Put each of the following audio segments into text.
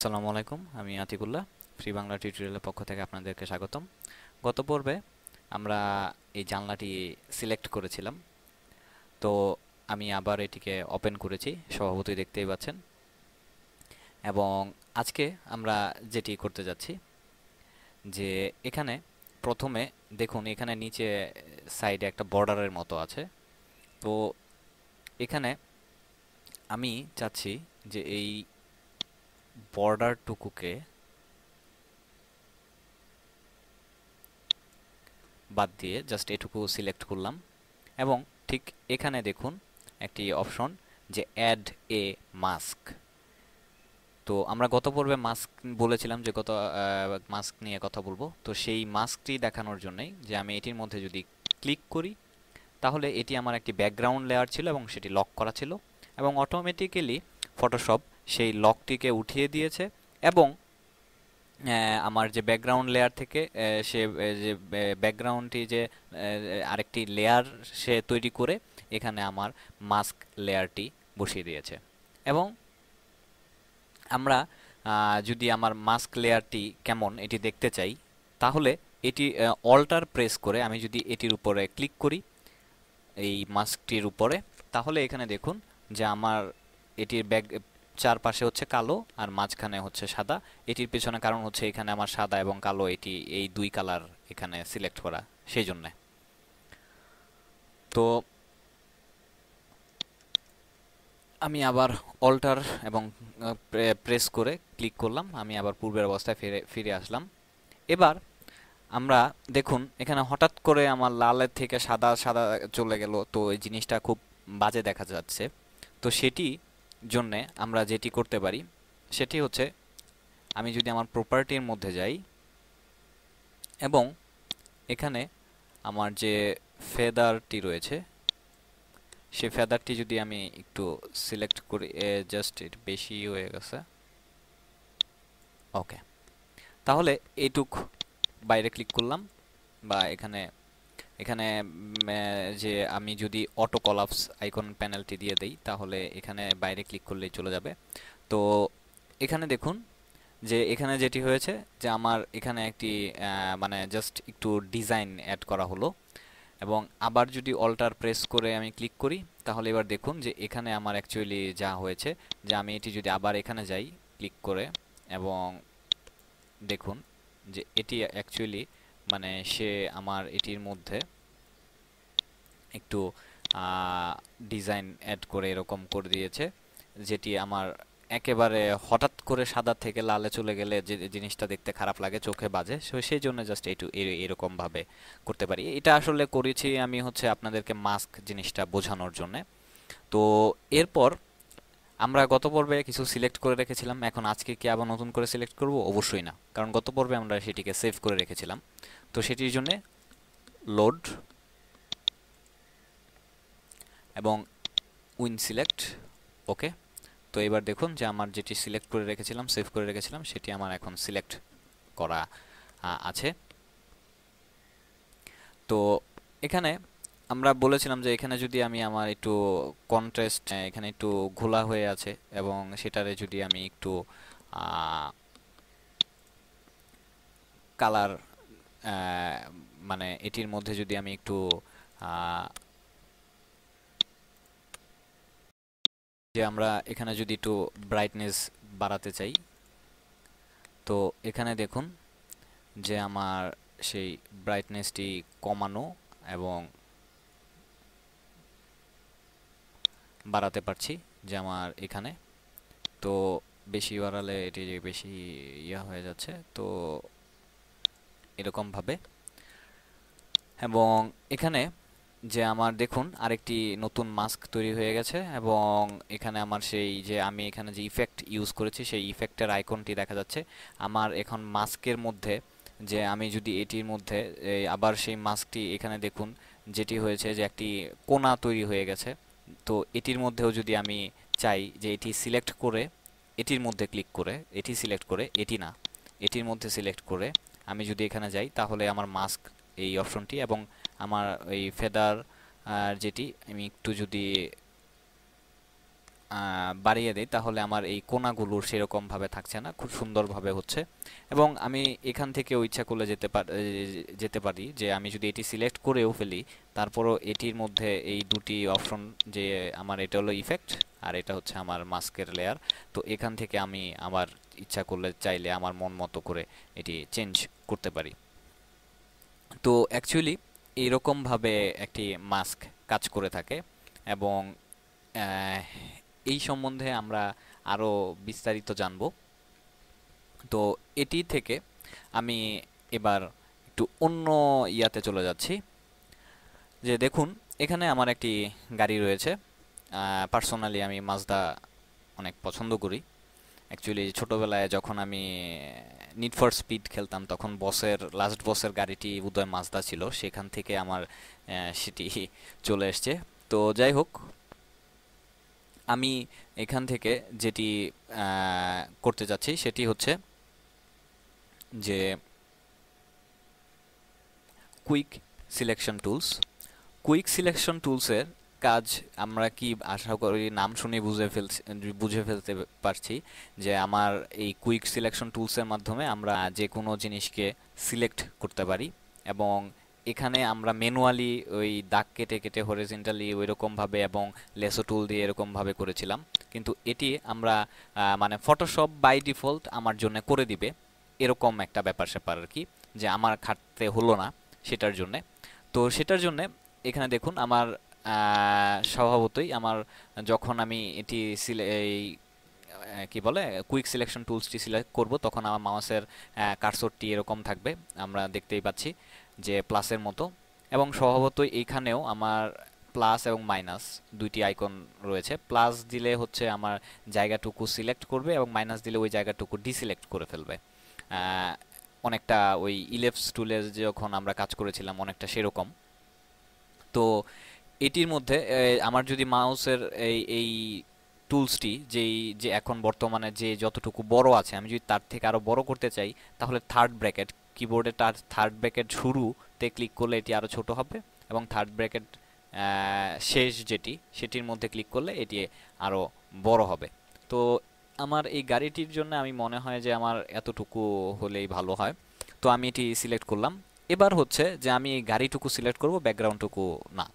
আসসালামু আলাইকুম, আমি আতিকুল্লাহ। ফ্রি বাংলা টিউটোরিয়ালের পক্ষ থেকে আপনাদেরকে স্বাগতম। গত পর্বে আমরা এই জানলাটি সিলেক্ট করেছিলাম। তো আমি আবার এটিকে ওপেন করেছি, স্বভাবতই দেখতেই পাচ্ছেন। এবং আজকে আমরা যেটি করতে যাচ্ছি যে এখানে প্রথমে দেখুন, এখানে নিচে সাইডে একটা বর্ডারের মতো আছে। তো এখানে আমি চাচ্ছি যে এই বর্ডারটুকুকে বাদ দিয়ে জাস্ট এটুকু সিলেক্ট করলাম। এবং ঠিক এখানে দেখুন একটি অপশন যে অ্যাড এ মাস্ক। তো আমরা গত পর্বে মাস্ক বলেছিলাম যে মাস্ক নিয়ে কথা বলবো। তো সেই মাস্কটি দেখানোর জন্যই যে আমি এটির মধ্যে যদি ক্লিক করি, তাহলে এটি আমার একটি ব্যাকগ্রাউন্ড লেয়ার ছিল এবং সেটি লক করা ছিল, এবং অটোমেটিক্যালি ফটোশপ সেই লকটিকে উঠিয়ে দিয়েছে। এবং আমার যে ব্যাকগ্রাউন্ড লেয়ার থেকে সে যে ব্যাকগ্রাউন্ডটি যে আরেকটি লেয়ার সে তৈরি করে এখানে আমার মাস্ক লেয়ারটি বসিয়ে দিয়েছে। এবং আমরা যদি আমার মাস্ক লেয়ারটি কেমন এটি দেখতে চাই, তাহলে এটি অল্টার প্রেস করে আমি যদি এটির উপরে ক্লিক করি, এই মাস্কটির উপরে, তাহলে এখানে দেখুন যে আমার এটির চারপাশে হচ্ছে কালো আর মাঝখানে হচ্ছে সাদা। এটির পেছনে কারণ হচ্ছে এখানে আমার সাদা এবং কালো এটি এই দুই কালার এখানে সিলেক্ট করা, সেই জন্যে। তো আমি আবার অল্টার এবং প্রেস করে ক্লিক করলাম, আমি আবার পূর্বের অবস্থায় ফিরে ফিরে আসলাম। এবার আমরা দেখুন এখানে হঠাৎ করে আমার লালের থেকে সাদা সাদা চলে গেল, তো এই জিনিসটা খুব বাজে দেখা যাচ্ছে। তো সেটি জন্যে আমরা যেটি করতে পারি সেটি হচ্ছে, আমি যদি আমার প্রপার্টির মধ্যে যাই এবং এখানে আমার যে ফেদারটি রয়েছে সে ফেদারটি যদি আমি একটু সিলেক্ট করি, জাস্ট এটি বেশি হয়ে গেছে, ওকে। তাহলে এইটুক বাইরে ক্লিক করলাম, বা এখানে এখানে যে আমি যদি অটো কলাপস আইকন প্যানেলটি দিয়ে দেই, তাহলে এখানে বাইরে ক্লিক করলেই চলে যাবে। তো এখানে দেখুন যে এখানে যেটি হয়েছে যে আমার এখানে একটি মানে জাস্ট একটু ডিজাইন অ্যাড করা হলো। এবং আবার যদি অল্টার প্রেস করে আমি ক্লিক করি, তাহলে এবার দেখুন যে এখানে আমার অ্যাকচুয়ালি যা হয়েছে যে আমি এটি যদি আবার এখানে যাই ক্লিক করে, এবং দেখুন যে এটি অ্যাকচুয়ালি মানে সে আমার এটির মধ্যে একটু ডিজাইন অ্যাড করে এরকম করে দিয়েছে, যেটি আমার একেবারে হঠাৎ করে সাদা থেকে লালে চলে গেলে যে জিনিসটা দেখতে খারাপ লাগে, চোখে বাজে। সেই জন্য জাস্ট একটু এরকম ভাবে করতে পারি। এটা আসলে করেছি আমি হচ্ছে আপনাদেরকে মাস্ক জিনিসটা বোঝানোর জন্য। তো এরপর আমরা গত পর্বে কিছু সিলেক্ট করে রেখেছিলাম, এখন আজকে কি আবার নতুন করে সিলেক্ট করব? অবশ্যই না, কারণ গত পর্বে আমরা সেটিকে সেভ করে রেখেছিলাম। তো সেটির জন্য লোড এবং উইন সিলেক্ট, ওকে। তো এবার দেখুন যে আমার যেটি সিলেক্ট করে রেখেছিলাম, সেভ করে রেখেছিলাম, সেটি আমার এখন সিলেক্ট করা আছে। তো এখানে আমরা বলেছিলাম যে এখানে যদি আমি আমার একটু কন্ট্রাস্ট, এখানে একটু ঘোলা হয়ে আছে, এবং সেটারে যদি আমি একটু কালার, মানে এটির মধ্যে যদি আমি একটু যে আমরা এখানে যদি একটু ব্রাইটনেস বাড়াতে চাই, তো এখানে দেখুন যে আমার সেই ব্রাইটনেসটি কমানো এবং বাড়াতে পারছি যে আমার এখানে। তো বেশি বাড়ালে এটি যে বেশি ইয়া হয়ে যাচ্ছে, তো এরকমভাবে। এবং এখানে যে আমার দেখুন আরেকটি নতুন মাস্ক তৈরি হয়ে গেছে, এবং এখানে আমার সেই যে আমি এখানে যে ইফেক্ট ইউজ করেছি সেই ইফেক্টের আইকনটি দেখা যাচ্ছে আমার এখন মাস্কের মধ্যে। যে আমি যদি এটির মধ্যে আবার সেই মাস্কটি এখানে দেখুন যেটি হয়েছে যে একটি কোণা তৈরি হয়ে গেছে। তো এটির মধ্যেও যদি আমি চাই যে এটি সিলেক্ট করে এটির মধ্যে ক্লিক করে, এটি সিলেক্ট করে, এটি না, এটির মধ্যে সিলেক্ট করে আমি যদি এখানে যাই, তাহলে আমার মাস্ক এই অপশনটি এবং আমার এই ফেদার যেটি আমি একটু যদি বাড়িয়ে দেই তাহলে আমার এই কোণাগুলো সেরকম ভাবে থাকছে না, খুব সুন্দরভাবে হচ্ছে। এবং আমি এখান থেকেও ইচ্ছা করলে যেতে পারি যে আমি যদি এটি সিলেক্ট করেও ফেলি, তারপরও এটির মধ্যে এই দুটি অপশন, যে আমার এটা হলো ইফেক্ট আর এটা হচ্ছে আমার মাস্কের লেয়ার, তো এখান থেকে আমি আমার ইচ্ছা করলে চাইলে আমার মন মতো করে এটি চেঞ্জ করতে পারি। তো অ্যাকচুয়ালি এইরকমভাবে একটি মাস্ক কাজ করে থাকে। এবং আহ, এই সম্বন্ধে আমরা আরো বিস্তারিত জানব। তো এটি থেকে আমি এবার একটু অন্য ইয়াতে চলে যাচ্ছি। যে দেখুন, এখানে আমার একটি গাড়ি রয়েছে। পার্সোনালি আমি মাজদা অনেক পছন্দ করি। অ্যাকচুয়ালি ছোটবেলায় যখন আমি নিড ফর স্পিড খেলতাম, তখন লাস্ট বসের গাড়িটি বোধহয় মাজদা ছিল, সেখান থেকে আমার সেটি চলে এসছে। তো যাই হোক, আমি এখান থেকে যেটি করতে যাচ্ছি সেটি হচ্ছে যে quick selection tools. Quick selection টুলসের কাজ আমরা কি আশা করি নাম শুনে বুঝে ফেলতে পারছি যে আমার এই কুইক সিলেকশন টুলসের মাধ্যমে আমরা যে কোনো জিনিসকে সিলেক্ট করতে পারি। এবং এখানে আমরা ম্যানুয়ালি ওই দাগ কেটে কেটে হরিজন্টালি ওইরকমভাবে এবং লেসো টুল দিয়ে এরকমভাবে করেছিলাম, কিন্তু এটি আমরা মানে ফটোশপ বাই ডিফল্ট আমার জন্য করে দিবে, এরকম একটা ব্যাপার স্যাপার আর কি, যে আমার খাটতে হলো না সেটার জন্যে। তো সেটার জন্য এখানে দেখুন আমার স্বভাবতই আমার যখন আমি এটি এই কি বলে কুইক সিলেকশন টুলসটি সিলেক্ট করব, তখন আমার মাউসের কার্সরটি এরকম থাকবে, আমরা দেখতেই পাচ্ছি যে প্লাসের মতো। এবং স্বভাবতই এইখানেও আমার প্লাস এবং মাইনাস দুইটি আইকন রয়েছে। প্লাস দিলে হচ্ছে আমার জায়গাটুকু সিলেক্ট করবে এবং মাইনাস দিলে ওই জায়গাটুকু ডিসিলেক্ট করে ফেলবে। আহ, অনেকটা ওই ইলেপস টুলে যখন আমরা কাজ করেছিলাম অনেকটা সেরকম। তো এটির মধ্যে আমার যদি মাউসের এই টুলসটি যে এখন বর্তমানে যে যতটুকু বড় আছে, আমি যদি তার থেকে আরো বড় করতে চাই, তাহলে থার্ড ব্র্যাকেট কিবোর্ডে তার থার্ড ব্র্যাকেট শুরুতে ক্লিক করলে এটি আরো ছোট হবে, এবং থার্ড ব্র্যাকেট শেষ যেটি সেটির মধ্যে ক্লিক করলে এটি আরো বড় হবে। তো আমার এই গাড়িটির জন্য আমি মনে হয় যে আমার এতটুকু হলেই ভালো হয়। তো আমি এটি সিলেক্ট করলাম। এবার হচ্ছে যে আমি এই গাড়িটুকু সিলেক্ট করব, ব্যাকগ্রাউন্ডটুকু না।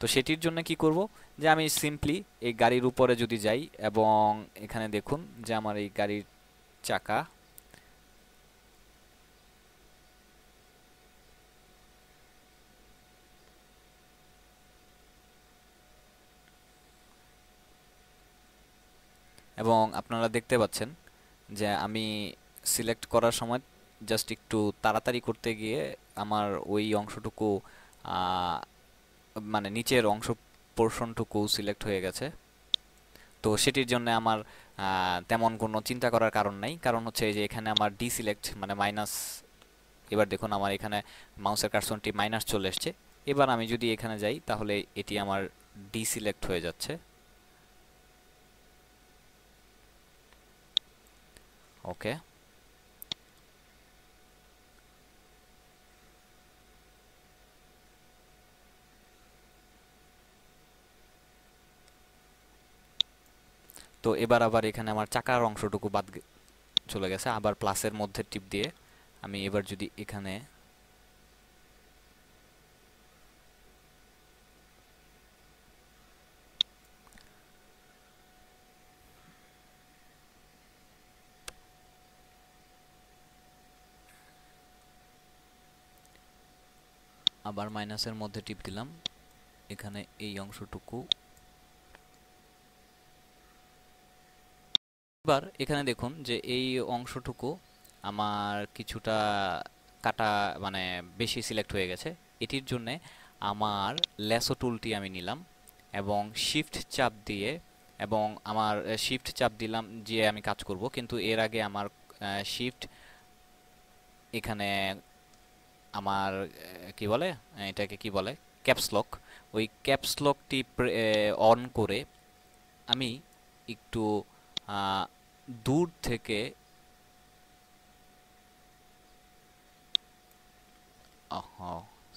তো সেটির জন্য কি করব, যে আমি সিম্পলি এই গাড়ির উপরে যদি যাই এবং এখানে দেখুন যে আমার এই গাড়ির চাকা, এবং আপনারা দেখতে পাচ্ছেন যে আমি সিলেক্ট করার সময় জাস্ট একটু তাড়াতাড়ি করতে গিয়ে আমার ওই অংশটুকু আহ, মানে নিচের অংশ পোর্শনটুকু সিলেক্ট হয়ে গেছে। তো সেটির জন্য আমার তেমন কোনো চিন্তা করার কারণ নাই, কারণ হচ্ছে এই যে এখানে আমার ডিসিলেক্ট মানে মাইনাস। এবার দেখুন আমার এখানে মাউসের কার্সনটি মাইনাস চলে এসছে। এবার আমি যদি এখানে যাই তাহলে এটি আমার ডিসিলেক্ট হয়ে যাচ্ছে। ওকে। তো এবার আবার এখানে আমার চাকার অংশটুকু চলে গেছে। আবার প্লাসের মধ্যে টিপ দিয়ে আমি এবার যদি এখানে আবার মাইনাসের মধ্যে টিপ দিলাম, এখানে এই অংশটুকু। এবার এখানে দেখুন যে এই অংশটুকু আমার কিছুটা কাটা মানে বেশি সিলেক্ট হয়ে গেছে। এটির জন্যে আমার ল্যাসো টুলটি আমি নিলাম এবং শিফট চাপ দিয়ে, এবং আমার শিফট চাপ দিলাম যে আমি কাজ করব, কিন্তু এর আগে আমার শিফট এখানে আমার কি বলে এটাকে কি বলে ক্যাপসলক, ওই ক্যাপসলকটি অন করে আমি একটু আহ, দূর থেকে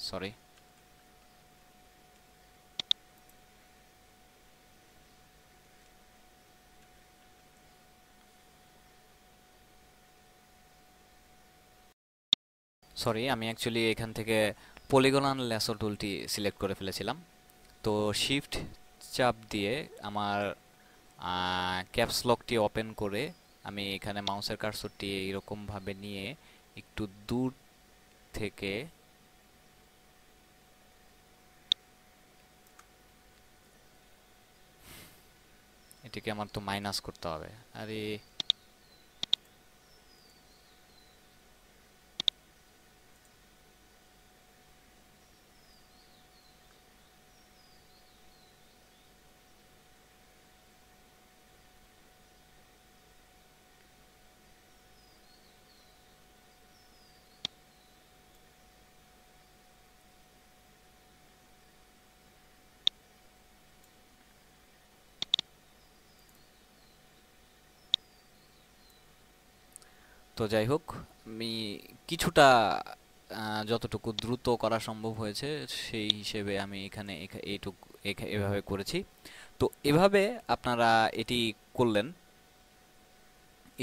সরি, সরি, আমি অ্যাকচুয়ালি এখান থেকে পলিগনাল ল্যাসো টুলটি সিলেক্ট করে ফেলেছিলাম। তো শিফট চাপ দিয়ে আমার ক্যাপস লকটি ওপেন করে আমি এখানে মাউসের কার্সরটি এরকম ভাবে নিয়ে একটু দূর থেকে এটিকে আমার তো মাইনাস করতে হবে। আরে, তো যাই হোক, আমি কিছুটা যতটুকু দ্রুত করা সম্ভব হয়েছে সেই হিসেবে আমি এখানে এইটুকু এভাবে করেছি। তো এভাবে আপনারা এটি করলেন,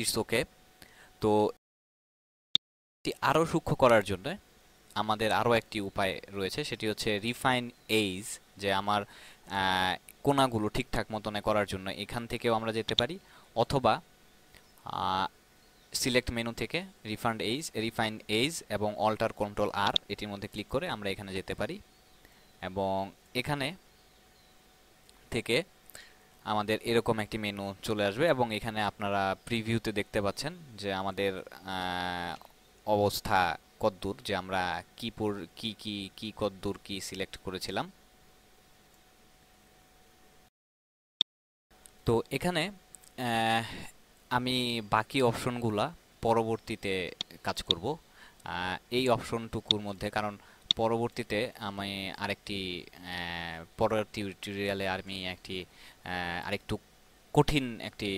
ইটস ওকে। তো এটি আরো সূক্ষ্ম করার জন্য আমাদের আরো একটি উপায় রয়েছে, সেটি হচ্ছে রিফাইন এইজ। যে আমার আহ, কোণাগুলো ঠিকঠাক মতন করার জন্য এখান থেকেও আমরা যেতে পারি, অথবা সিলেক্ট মেনু থেকে রিফাইন এইজ এবং অল্টার কন্ট্রোল আর এটির মধ্যে ক্লিক করে আমরা এখানে যেতে পারি, এবং এখানে থেকে আমাদের এরকম একটি মেনু চলে আসবে, এবং এখানে আপনারা প্রিভিউতে দেখতে পাচ্ছেন যে আমাদের অবস্থা কদ্দূর, যে আমরা কি কদ্দূর কি সিলেক্ট করেছিলাম। তো এখানে আহ, আমি বাকি অপশনগুলা পরবর্তীতে কাজ করব এই অপশনটুকুর মধ্যে, কারণ পরবর্তীতে আমি আরেকটি পরবর্তী টিউটোরিয়ালে আমি আরেকটু কঠিন একটি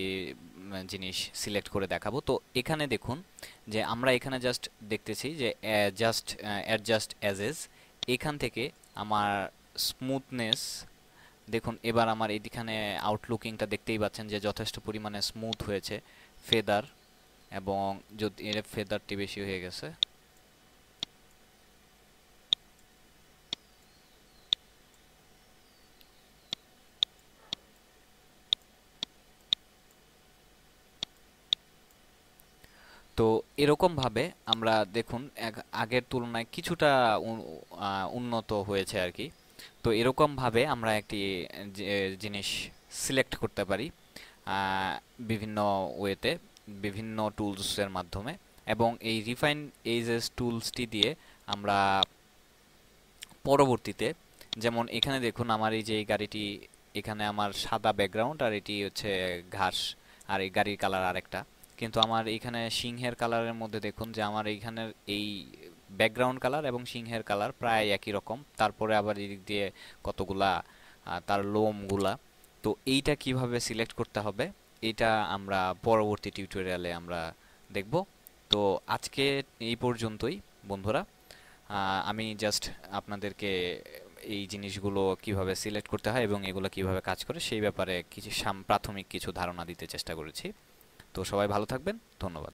জিনিস সিলেক্ট করে দেখাবো। তো এখানে দেখুন যে আমরা এখানে জাস্ট দেখতেছি যে জাস্ট অ্যাডজাস্ট অ্যাজেস, এখান থেকে আমার স্মুথনেস দেখুন। এবার আমার এইখানে আউটলুকিংটা দেখতেই পাচ্ছেন যে যথেষ্ট পরিমাণে স্মুথ হয়েছে ফেদার, এবং যদি এর ফেদারটি বেশি হয়ে গেছে। তো এরকম ভাবে আমরা দেখুন আগের তুলনায় কিছুটা উন্নত হয়েছে আর কি। তো এরকম ভাবে আমরা একটি জিনিস সিলেক্ট করতে পারি বিভিন্ন ওয়েতে, বিভিন্ন টুলসের মাধ্যমে, এবং এই রিফাইন এজেস টুলসটি দিয়ে আমরা পরবর্তীতে, যেমন এখানে দেখুন আমার এই যে এই গাড়িটি, এখানে আমার সাদা ব্যাকগ্রাউন্ড আর এটি হচ্ছে ঘাস, আর এই গাড়ির কালার আরেকটা, কিন্তু আমার এইখানে সিংহের কালারের মধ্যে দেখুন যে আমার এইখানের এই ব্যাকগ্রাউন্ড কালার এবং সিংহের কালার প্রায় একই রকম। তারপরে আবার এদিক দিয়ে কতগুলা তার লোমগুলা। তো এইটা কিভাবে সিলেক্ট করতে হবে এটা আমরা পরবর্তী টিউটোরিয়ালে আমরা দেখব। তো আজকে এই পর্যন্তই বন্ধুরা। আমি জাস্ট আপনাদেরকে এই জিনিসগুলো কিভাবে সিলেক্ট করতে হয় এবং এগুলো কিভাবে কাজ করে সেই ব্যাপারে কিছু প্রাথমিক কিছু ধারণা দিতে চেষ্টা করেছি। তো সবাই ভালো থাকবেন, ধন্যবাদ।